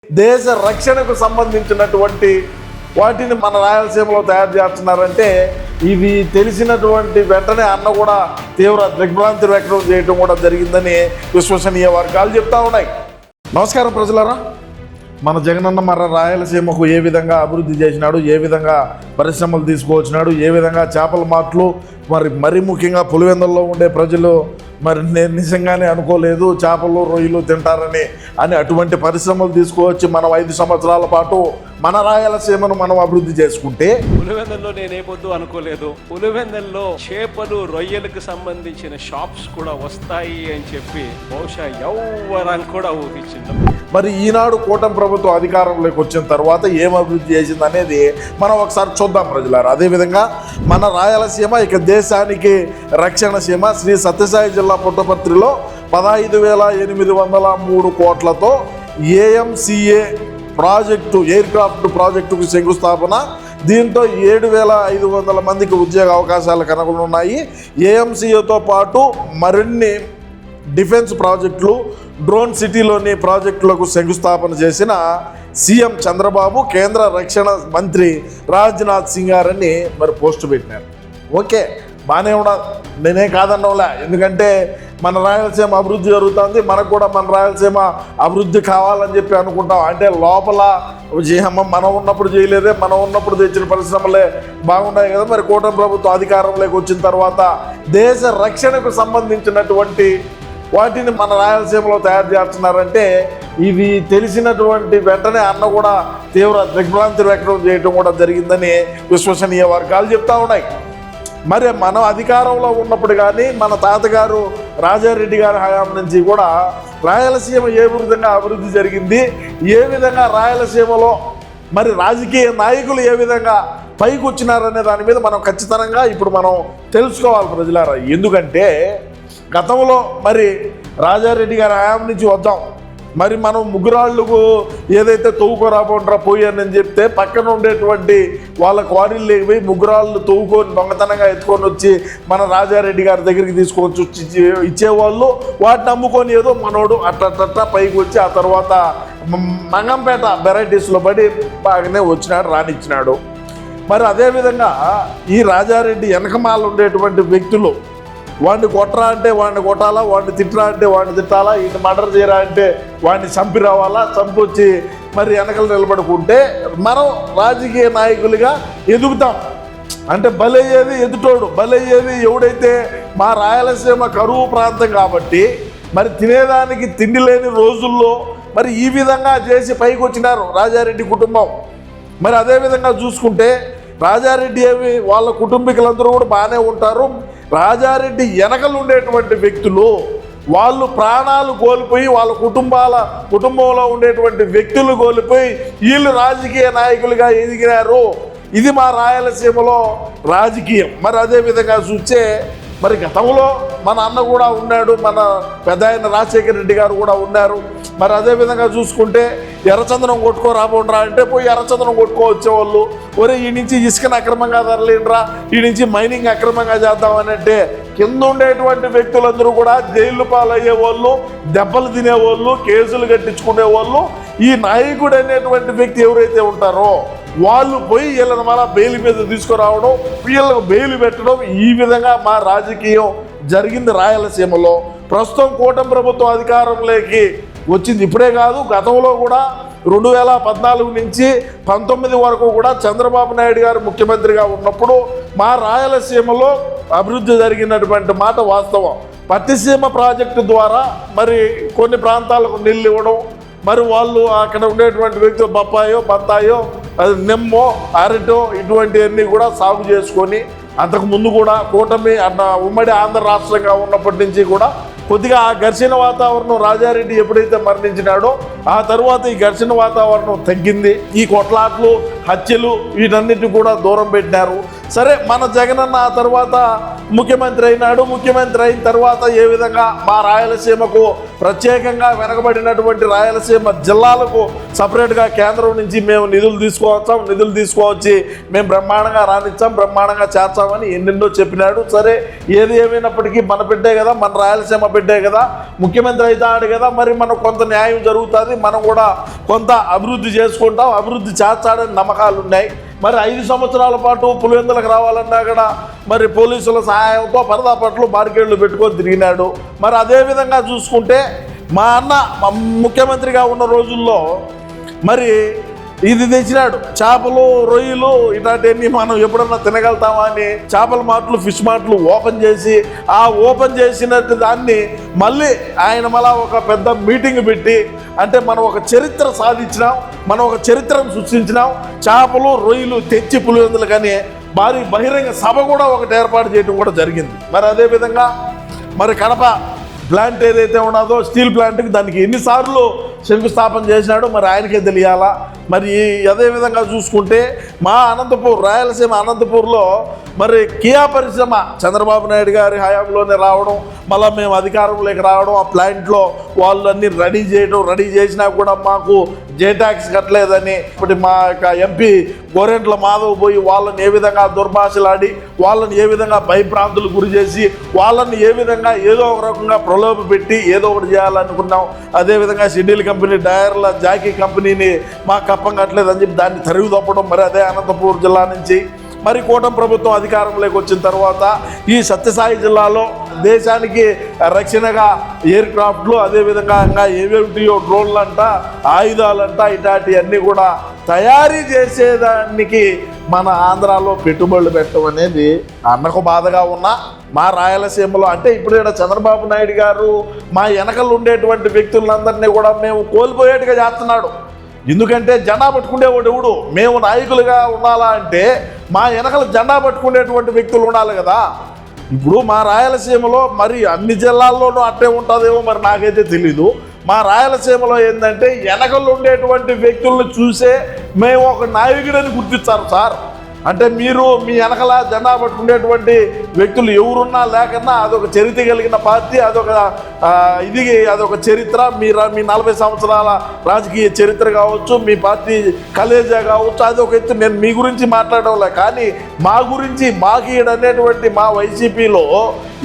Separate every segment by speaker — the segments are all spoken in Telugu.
Speaker 1: దేశ రక్షణకు సంబంధించినటువంటి వాటిని మన రాయలసీమలో తయారు చేస్తున్నారంటే ఇది తెలిసినటువంటి వెంటనే అన్న కూడా తీవ్ర దిగ్భ్రాంతి వ్యక్తం చేయడం కూడా జరిగిందని విశ్వసనీయ వర్గాలు చెప్తా ఉన్నాయి. నమస్కారం ప్రజలారా, మన జగనన్న మన రాయలసీమకు ఏ విధంగా అభివృద్ధి చేసినాడు, ఏ విధంగా పరిశ్రమలు తీసుకువచ్చినాడు, ఏ విధంగా చేపల మార్ట్లు మరి ముఖ్యంగా పులివెందుల్లో ఉండే ప్రజలు నేను నిజంగానే అనుకోలేదు చేపలు రొయ్యలు తింటారని అటువంటి పరిశ్రమలు తీసుకువచ్చి మనం 5 సంవత్సరాల పాటు మన రాయలసీమను మనం అభివృద్ధి చేసుకుంటే
Speaker 2: పులివెందుల్లో నేనేపొద్దు అనుకోలేదు. పులివెందుల్లో చేపలు రొయ్యలకు సంబంధించిన షాప్స్ కూడా వస్తాయి అని చెప్పి బహుశా ఎవరం కూడా ఊహించింది.
Speaker 1: మరి ఈనాడు కూటమి ప్రభుత్వం అధికారంలోకి వచ్చిన తర్వాత ఏం అభివృద్ధి చేసింది అనేది మనం ఒకసారి చూద్దాం ప్రజలారా. అదేవిధంగా మన రాయలసీమ ఇక దేశానికి రక్షణ సీమ. శ్రీ సత్యసాయి జిల్లా పుట్టపర్తిలో 15,803 కోట్లతో ఏఎంసీఏ ప్రాజెక్టు ఎయిర్ క్రాఫ్ట్ ప్రాజెక్టుకు శంకుస్థాపన. దీంతో 7,500 మందికి ఉద్యోగ అవకాశాలు కనుగొనున్నాయి. ఏఎంసీఏతో పాటు మరిన్ని డిఫెన్స్ ప్రాజెక్టులు, డ్రోన్ సిటీలోని ప్రాజెక్టులకు శంకుస్థాపన చేసిన సీఎం చంద్రబాబు కేంద్ర రక్షణ మంత్రి రాజ్నాథ్ సింగ్ గారని మరి పోస్టు పెట్టినారు. ఓకే, బాగానే ఉండదు, నేనే కాదన్నోలే. ఎందుకంటే మన రాయలసీమ అభివృద్ధి జరుగుతుంది, మనకు కూడా మన రాయలసీమ అభివృద్ధి కావాలని చెప్పి అనుకుంటాం. అంటే లోపల మనం ఉన్నప్పుడు చేయలేదే, మనం ఉన్నప్పుడు తెచ్చిన పరిశ్రమలే బాగున్నాయి కదా. మరి కూటమి ప్రభుత్వం అధికారంలోకి వచ్చిన తర్వాత దేశ రక్షణకు సంబంధించినటువంటి వాటిని మన రాయలసీమలో తయారు చేస్తున్నారంటే ఇది తెలిసినటువంటి వెంటనే అన్న కూడా తీవ్ర దిగ్భ్రాంతి వ్యక్తం చేయడం కూడా జరిగిందని విశ్వసనీయ వర్గాలు చెప్తా ఉన్నాయి. మరి మనం అధికారంలో ఉన్నప్పుడు కానీ మన తాతగారు రాజారెడ్డి గారి హయాం నుంచి కూడా రాయలసీమ ఏ విధంగా అభివృద్ధి జరిగింది, ఏ విధంగా రాయలసీమలో మరి రాజకీయ నాయకులు ఏ విధంగా పైకి వచ్చినారనే దాని మీద మనం ఖచ్చితంగా ఇప్పుడు మనం తెలుసుకోవాలి ప్రజలారా. ఎందుకంటే గతంలో మరి రాజారెడ్డి గారి హయాం నుంచి వద్దాం. మరి మనం ముగ్గురాళ్ళకు ఏదైతే తవ్వుకోరాబోంటారా పోయానని చెప్తే పక్కన ఉండేటువంటి వాళ్ళ క్వారీలు లేకపోయి ముగ్గురాళ్ళు తవ్వుకొని దొంగతనంగా ఎత్తుకొని వచ్చి మన రాజారెడ్డి గారి దగ్గరికి తీసుకొచ్చి ఇచ్చేవాళ్ళు. వాటిని అమ్ముకొని ఏదో మనోడు అట్లా పైకి వచ్చి ఆ తర్వాత మంగంపేట వెరైటీస్లో పడి బాగానే వచ్చినాడు, రానిచ్చినాడు. మరి అదేవిధంగా ఈ రాజారెడ్డి వెనకమాల ఉండేటువంటి వ్యక్తులు వాడిని కొట్టరా అంటే వాడిని కొట్టాలా, వాడిని తిట్టరా అంటే వాడిని తిట్టాలా, ఈయన మర్డర్ చేయరా అంటే వాడిని చంపి రావాలా, చంపొచ్చి మరి వెనకలు నిలబడుకుంటే మనం రాజకీయ నాయకులుగా ఎదుగుతాం. అంటే బలయ్యేది ఎదుటోడు, బలయ్యేది ఎవడైతే మా రాయలసీమ కరువు ప్రాంతం కాబట్టి మరి తినేదానికి తిండి లేని రోజుల్లో మరి ఈ విధంగా చేసి పైకి వచ్చినారు రాజారెడ్డి కుటుంబం. మరి అదేవిధంగా చూసుకుంటే రాజారెడ్డి ఏమి వాళ్ళ కుటుంబీకులందరూ కూడా బాగానే ఉంటారు. రాజారెడ్డి వెనకలు ఉండేటువంటి వ్యక్తులు వాళ్ళు ప్రాణాలు కోల్పోయి వాళ్ళ కుటుంబంలో ఉండేటువంటి వ్యక్తులు కోల్పోయి వీళ్ళు రాజకీయ నాయకులుగా ఎదిగినారు. ఇది మా రాయలసీమలో రాజకీయం. మరి అదేవిధంగా చూస్తే మరి గతంలో మన అన్న కూడా ఉన్నాడు, మన పెద్ద ఆయన రాజశేఖర రెడ్డి గారు కూడా ఉన్నారు. మరి అదేవిధంగా చూసుకుంటే ఎర్రచందనం కొట్టుకోరాబోండ్రా అంటే పోయి ఎర్రచందనం కొట్టుకో వచ్చేవాళ్ళు. ఒరే ఈ నుంచి ఇసుకను అక్రమంగా తరలిండ్రా, ఈ నుంచి మైనింగ్ అక్రమంగా చేద్దామని అంటే కింద ఉండేటువంటి వ్యక్తులందరూ కూడా జైలు పాలయ్యే వాళ్ళు, దెబ్బలు తినేవాళ్ళు, కేసులు కట్టించుకునేవాళ్ళు. ఈ నాయకుడు అనేటువంటి వ్యక్తి ఎవరైతే ఉంటారో వాళ్ళు పోయి వీళ్ళని మళ్ళా బెయిల్ మీద తీసుకురావడం, వీళ్ళకు బెయిల్ పెట్టడం, ఈ విధంగా మా రాజకీయం జరిగింది రాయలసీమలో. ప్రస్తుతం కూటమి ప్రభుత్వం అధికారంలోకి వచ్చింది ఇప్పుడే కాదు, గతంలో కూడా 2014 నుంచి 19 వరకు కూడా చంద్రబాబు నాయుడు గారు ముఖ్యమంత్రిగా ఉన్నప్పుడు మా రాయలసీమలో అభివృద్ధి జరిగినటువంటి మాట వాస్తవం. పట్టిసీమ ప్రాజెక్టు ద్వారా మరి కొన్ని ప్రాంతాలకు నీళ్ళు ఇవ్వడం, మరి వాళ్ళు అక్కడ ఉండేటువంటి వ్యక్తులు బొప్పాయో బత్తాయో నిమ్మో అరటో ఇటువంటివన్నీ కూడా సాగు చేసుకొని అంతకుముందు కూడా కూటమి ఉమ్మడి ఆంధ్ర రాష్ట్రంగా ఉన్నప్పటి నుంచి కూడా కొద్దిగా ఆ ఘర్షణ వాతావరణం రాజారెడ్డి ఎప్పుడైతే మరణించినాడో ఆ తర్వాత ఈ ఘర్షణ వాతావరణం తగ్గింది. ఈ కొట్లాట్లు హత్యలు వీటన్నిటి కూడా దూరం పెట్టినారు. సరే, మన జగనన్న ఆ తర్వాత ముఖ్యమంత్రి అయినాడు. ముఖ్యమంత్రి అయిన తర్వాత ఏ విధంగా మా రాయలసీమకు ప్రత్యేకంగా వెనకబడినటువంటి రాయలసీమ జిల్లాలకు సపరేట్గా కేంద్రం నుంచి మేము నిధులు తీసుకువచ్చి మేము బ్రహ్మాండంగా రాణించాం, బ్రహ్మాండంగా చేర్చామని ఎన్నెన్నో చెప్పినాడు. సరే, ఏది ఏమైనప్పటికీ మన బిడ్డే కదా, మన రాయలసీమ బిడ్డే కదా, ముఖ్యమంత్రి అవుతాడు కదా, మరి మనకు కొంత న్యాయం జరుగుతుంది, మనం కూడా కొంత అభివృద్ధి చేసుకుంటాం, అభివృద్ధి చేస్తాడని నమ్మకాలు ఉన్నాయి. మరి 5 సంవత్సరాల పాటు పులివెందులకు రావాలన్నా కూడా మరి పోలీసుల సహాయంతో పరదాపట్లు బారికేళ్లు పెట్టుకొని తిరిగినాడు. మరి అదేవిధంగా చూసుకుంటే మా అన్న ముఖ్యమంత్రిగా ఉన్న రోజుల్లో మరి ఇది తెచ్చినాడు, చేపలు రొయ్యలు ఇట్లాంటివన్నీ మనం ఎప్పుడన్నా తినగలుగుతామా అని చేపల మార్ట్లు ఫిష్ మార్ట్లు ఓపెన్ చేసి ఆ ఓపెన్ చేసినట్టు దాన్ని మళ్ళీ ఆయన మళ్ళా ఒక పెద్ద మీటింగ్ పెట్టి, అంటే మనం ఒక చరిత్ర సాధించినాం, మనం ఒక చరిత్రను సృష్టించినాం. చేపలు రొయ్యలు తెచ్చి పులివెందులు కానీ భారీ బహిరంగ సభ కూడా ఒకటి ఏర్పాటు చేయడం కూడా జరిగింది. మరి అదేవిధంగా మరి కడప ప్లాంట్ ఏదైతే ఉన్నదో స్టీల్ ప్లాంట్కి దానికి ఎన్నిసార్లు శంకుస్థాపన చేసినాడు మరి ఆయనకే తెలియాలా. మరి అదేవిధంగా చూసుకుంటే మా అనంతపూర్, రాయలసీమ అనంతపూర్లో మరి కియా పరిశ్రమ చంద్రబాబు నాయుడు గారి హయాంలోనే రావడం, మళ్ళీ మేము అధికారంలోకి రావడం, ఆ ప్లాంట్లో వాళ్ళు అన్నీ రెడీ చేసినా కూడా మాకు జే ట్యాక్స్ కట్టలేదని ఇప్పుడు మా యొక్క ఎంపీ గోరెంట్ల మాధవ్ పోయి వాళ్ళని ఏ విధంగా దుర్భాషలాడి, వాళ్ళని ఏ విధంగా భయభ్రాంతులు గురి చేసి, వాళ్ళని ఏ విధంగా ఏదో ఒక రకంగా ప్రలోభ పెట్టి ఏదో ఒకటి చేయాలనుకున్నాం. అదేవిధంగా షెడ్యూల్ కంపెనీ డయర్ల జాకీ కంపెనీని మాకు కప్పం కట్టలేదని చెప్పి దాన్ని తరివి తప్పడం. మరి అదే అనంతపూర్ జిల్లా నుంచి మరి కూటమి ప్రభుత్వం అధికారంలోకి వచ్చిన తర్వాత ఈ సత్యసాయి జిల్లాలో దేశానికి రక్షణగా ఎయిర్ క్రాఫ్ట్లు, అదేవిధంగా ఇంకా ఏవేమిటియో డ్రోన్లంట, ఆయుధాలంట, ఇట్లాంటివన్నీ కూడా తయారీ చేసేదానికి మన ఆంధ్రాలో పెట్టుబడులు పెట్టడం అనేది అన్నకు బాధగా ఉన్నా మా రాయలసీమలో అంటే ఇప్పుడు ఇక్కడ చంద్రబాబు నాయుడు గారు మా వెనకలు ఉండేటువంటి వ్యక్తులందరినీ కూడా మేము కోల్పోయేట్టుగా చేస్తున్నాడు. ఎందుకంటే జెండా పట్టుకునేవాడు ఎవడు? మేము నాయకులుగా ఉండాలా అంటే మా వెనకలు జెండా పట్టుకునేటువంటి వ్యక్తులు ఉండాలి కదా. ఇప్పుడు మా రాయలసీమలో మరి అన్ని జిల్లాల్లోనూ అట్టే ఉంటుందేమో మరి నాకైతే తెలీదు. మా రాయలసీమలో ఏంటంటే వెనకలు ఉండేటువంటి వ్యక్తులను చూసే మేము ఒక నాయకుడని గుర్తిస్తారు సార్. అంటే మీరు మీ వెనకల జెండా పట్టుకునేటువంటి వ్యక్తులు ఎవరున్నా లేకన్నా అదొక చరిత్ర కలిగిన పార్టీ, అదొక చరిత్ర. మీ 40 సంవత్సరాల రాజకీయ చరిత్ర కావచ్చు, మీ పార్టీ కలేజా కావచ్చు, అదొక ఎత్తు. నేను మీ గురించి మాట్లాడడంలే, కానీ మా గురించి మాకీడనేటువంటి మా వైసీపీలో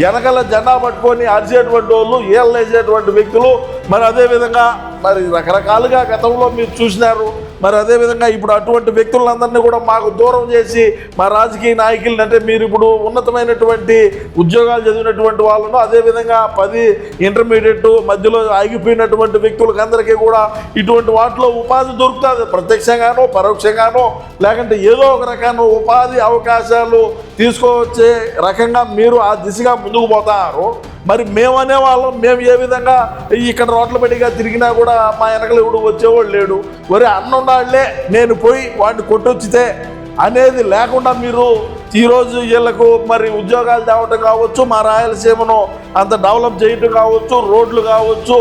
Speaker 1: వెనకల జెండా పట్టుకొని అరిచేటువంటి వాళ్ళు, ఏళ్ళేసేటువంటి వ్యక్తులు మరి అదేవిధంగా మరి రకరకాలుగా గతంలో మీరు చూసినారు. మరి అదేవిధంగా ఇప్పుడు అటువంటి వ్యక్తులందరినీ కూడా మాకు దూరం చేసి మా రాజకీయ నాయకులని, అంటే మీరు ఇప్పుడు ఉన్నతమైనటువంటి ఉద్యోగాలు చదివినటువంటి వాళ్ళను, అదేవిధంగా 10 ఇంటర్మీడియట్ మధ్యలో ఆగిపోయినటువంటి వ్యక్తులకు అందరికీ కూడా ఇటువంటి వాటిలో ఉపాధి దొరుకుతుంది, ప్రత్యక్షంగానో పరోక్షంగానో, లేకుంటే ఏదో ఒక రకమైన ఉపాధి అవకాశాలు తీసుకొచ్చే రకంగా మీరు ఆ దిశగా ముందుకు పోతారు. మరి మేము అనేవాళ్ళం, మేము ఏ విధంగా ఇక్కడ రోడ్ల బడిగా తిరిగినా కూడా మా వెనకలు ఎవడు వచ్చేవాడు లేడు. ఒరే అన్నుండాళ్లే నేను పోయి వాడిని కొట్టొచ్చితే అనేది లేకుండా మీరు ఈరోజు వీళ్ళకు మరి ఉద్యోగాలు తేవటం కావచ్చు, మా రాయలసీమను అంత డెవలప్ చేయటం కావచ్చు, రోడ్లు కావచ్చు,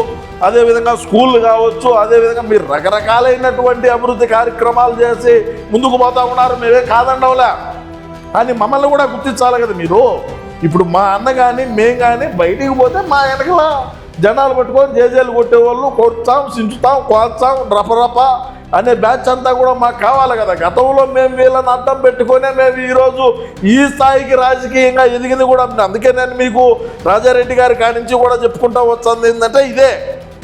Speaker 1: అదేవిధంగా స్కూళ్ళు కావచ్చు, అదేవిధంగా మీరు రకరకాలైనటువంటి అభివృద్ధి కార్యక్రమాలు చేసి ముందుకు పోతా ఉన్నారు. మేమే కాదండవులే, కానీ మమ్మల్ని కూడా గుర్తించాలి కదా మీరు. ఇప్పుడు మా అన్న కానీ మేము కానీ బయటికి పోతే మా వెనకల జనాలు పట్టుకొని జేజేలు కొట్టేవాళ్ళు, కొడతాం, సించుతాం, కోస్తాం, రపరప అనే బ్యాచ్ అంతా కూడా మాకు కావాలి కదా. గతంలో మేము వీళ్ళని అడ్డం పెట్టుకునే మేము ఈరోజు ఈ స్థాయికి రాజకీయంగా ఎదిగింది కూడా. అందుకే నేను మీకు రాజారెడ్డి గారి కాడి నుంచి కూడా చెప్పుకుంటా వచ్చింది ఏంటంటే ఇదే,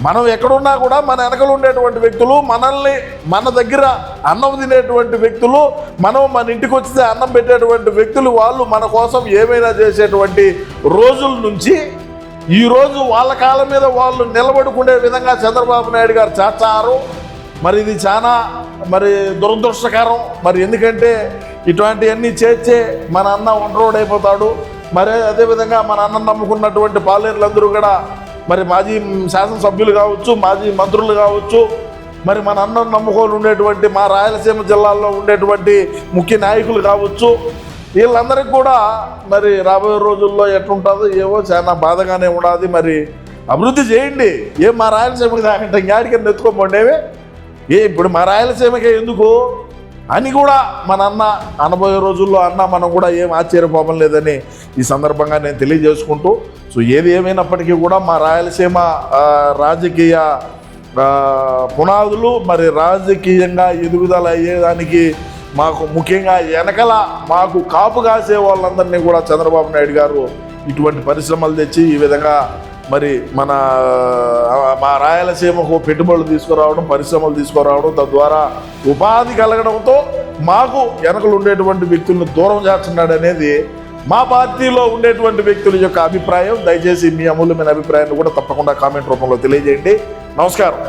Speaker 1: మనం ఎక్కడున్నా కూడా మన వెనకలు ఉండేటువంటి వ్యక్తులు, మనల్ని మన దగ్గర అన్నం తినేటువంటి వ్యక్తులు, మనం మన ఇంటికి వచ్చితే అన్నం పెట్టేటువంటి వ్యక్తులు, వాళ్ళు మన కోసం ఏమైనా చేసేటువంటి రోజుల నుంచి ఈరోజు వాళ్ళ కాళ్ళ మీద వాళ్ళు నిలబడుకునే విధంగా చంద్రబాబు నాయుడు గారు చేస్తారు. మరి ఇది చాలా మరి దురదృష్టకరం. మరి ఎందుకంటే ఇటువంటివన్నీ చేర్చే మన అన్న ఒంటరోడైపోతాడు. మరి అదేవిధంగా మన అన్నం నమ్ముకున్నటువంటి పాలేరులందరూ కూడా మరి మాజీ శాసనసభ్యులు కావచ్చు, మాజీ మంత్రులు కావచ్చు, మరి మన అన్నం నమ్ముకొని ఉండేటువంటి మా రాయలసీమ జిల్లాల్లో ఉండేటువంటి ముఖ్య నాయకులు కావచ్చు, వీళ్ళందరికీ కూడా మరి రాబోయే రోజుల్లో ఎట్లుంటుందో ఏవో చాలా బాధగానే ఉండాలి. మరి అభివృద్ధి చేయండి. ఏం మా రాయలసీమకి దాకంటే ఇంకాడికన్నా ఎత్తుకోమండేవే ఇప్పుడు మా రాయలసీమకే ఎందుకు అని కూడా మన అన్న అనబోయే రోజుల్లో అన్న మనం కూడా ఏం ఆశ్చర్యపోవడం లేదని ఈ సందర్భంగా నేను తెలియజేసుకుంటూ, సో ఏది ఏమైనప్పటికీ కూడా మా రాయలసీమ రాజకీయ పునాదులు మరి రాజకీయంగా ఎదుగుదల అయ్యేదానికి మాకు ముఖ్యంగా వెనకల మాకు కాపు కాసే వాళ్ళందరినీ కూడా చంద్రబాబు నాయుడు గారు ఇటువంటి పరిశ్రమలు తెచ్చి ఈ విధంగా మరి మా రాయలసీమకు పెట్టుబడులు తీసుకురావడం, పరిశ్రమలు తీసుకురావడం, తద్వారా ఉపాధి కలగడంతో మాకు వెనకలు ఉండేటువంటి వ్యక్తులను దూరం చేస్తున్నాడు అనేది మా పార్టీలో ఉండేటువంటి వ్యక్తుల యొక్క అభిప్రాయం. దయచేసి మీ అమూల్యమైన అభిప్రాయాన్ని కూడా తప్పకుండా కామెంట్ రూపంలో తెలియజేయండి. నమస్కారం.